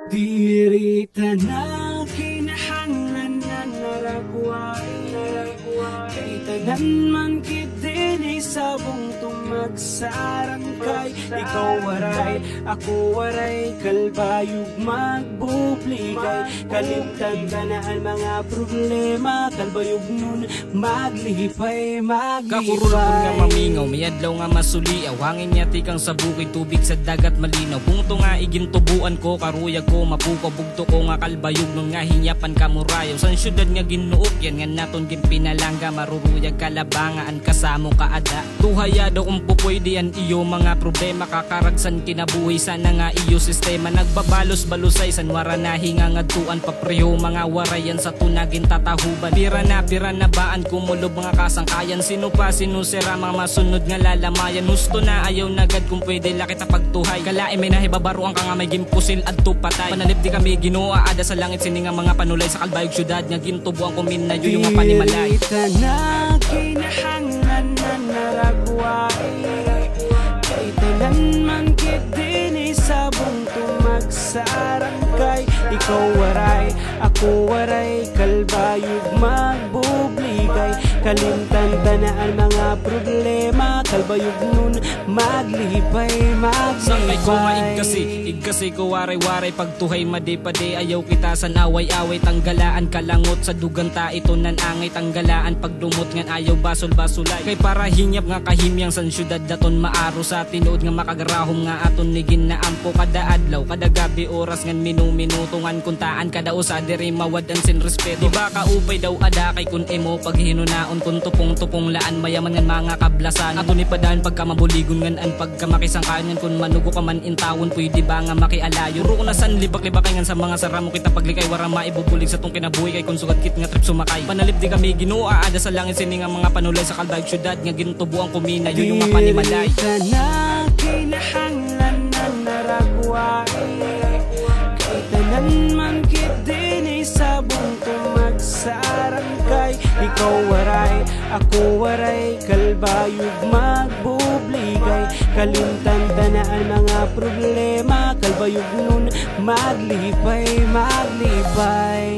Dirita na kinahanglan na naragway kay tanan man kit dinhi sa bungtong magsarangkay. Ikaw waray, ako waray, kalbayog magbubligay. Kalimtan ka na ang mga problema, kalbayog nun maglihipay, Kakurulod nga mamingaw, may adlaw nga masuliaw. Hangin niya tikang sa bukid, tubig sa dagat malinaw. Bungto nga igintubuan ko, karuyag ko mapuko. Bugto ko nga kalbayog nun nga hinyapan kamurayaw. San syudad nga ginuok yan nga naton ginpinalangga. Maruruyag kalabangaan kasamo kaada. Tuhayado kung pupwede yan iyo mga problema. Kakaragsan kinabuhi sana nga iyo sistema. Nagbabalos-balusay san wara na hingangadtuan papreho. Mga warayan sa tunagin tatahuban. Pira na baan kumulob mga kasangkayan. Sino pa sinusira mga masunod nga lalamayan. Husto na ayaw nagad kung pwede lakita pagtuhay. Kalae may nahibabaruan ka nga may gimpusil at tupatay. Panalip di kami ginua ada sa langit sini nga mga panulay sa kalbayog syudad nga gintubuan kumin na yung mga panimalay. Dirita na kinahanglan na naragway kay tanan man kit dinhi sa bungtong magsarangkay. Ikaw waray, ako waray, kalbayog magbubligay. Kalimtan ka na ang mga problema, kalbayog nun maglihipay, Sangkay ko nga igkasi ko waray-waray. Pagtuhay madipade, ayaw kita sa away-away. Tanggalaan kalangot sa duganta ito nan angay. Tanggalaan pagdumot ngan ayaw basol-basulay. Kay para hinyap nga kahimyang san syudad daton maaro sa tinuod nga makagarahom nga aton nigin na ampo. Kada adlaw, kada gabi oras ngan minuto ngan kuntaan kada usa diri mawadan sin respeto. Di ba kaupay daw ada kay kun emo paghinunaon kun tupong laan mayaman ngan mga kablasan. Ato ni padaan pagka mabuligon ngan an pagka makisangkayan ngan kun manugo ka man intawon pwede ba nga makialayo. Ro na san libak-libak ngan sa mga saramo kita paglikay wara maibubulig sa tong kinabuhi kay kun sugat kit nga trip sumakay. Panalip di kami ginua ada sa langit sini nga mga panulay sa kalbayog syudad nga gintubuan kumina yung mga panimalay. Dirita na kinahanglan na naragway kay tanan man kit dinhi sa bungtong magsarangkay. Ikaw waray, ako waray, kalbayog magbubligay. Kalimtan ka na ang mga problema, kalbayog nun maglihipay, maglihipay.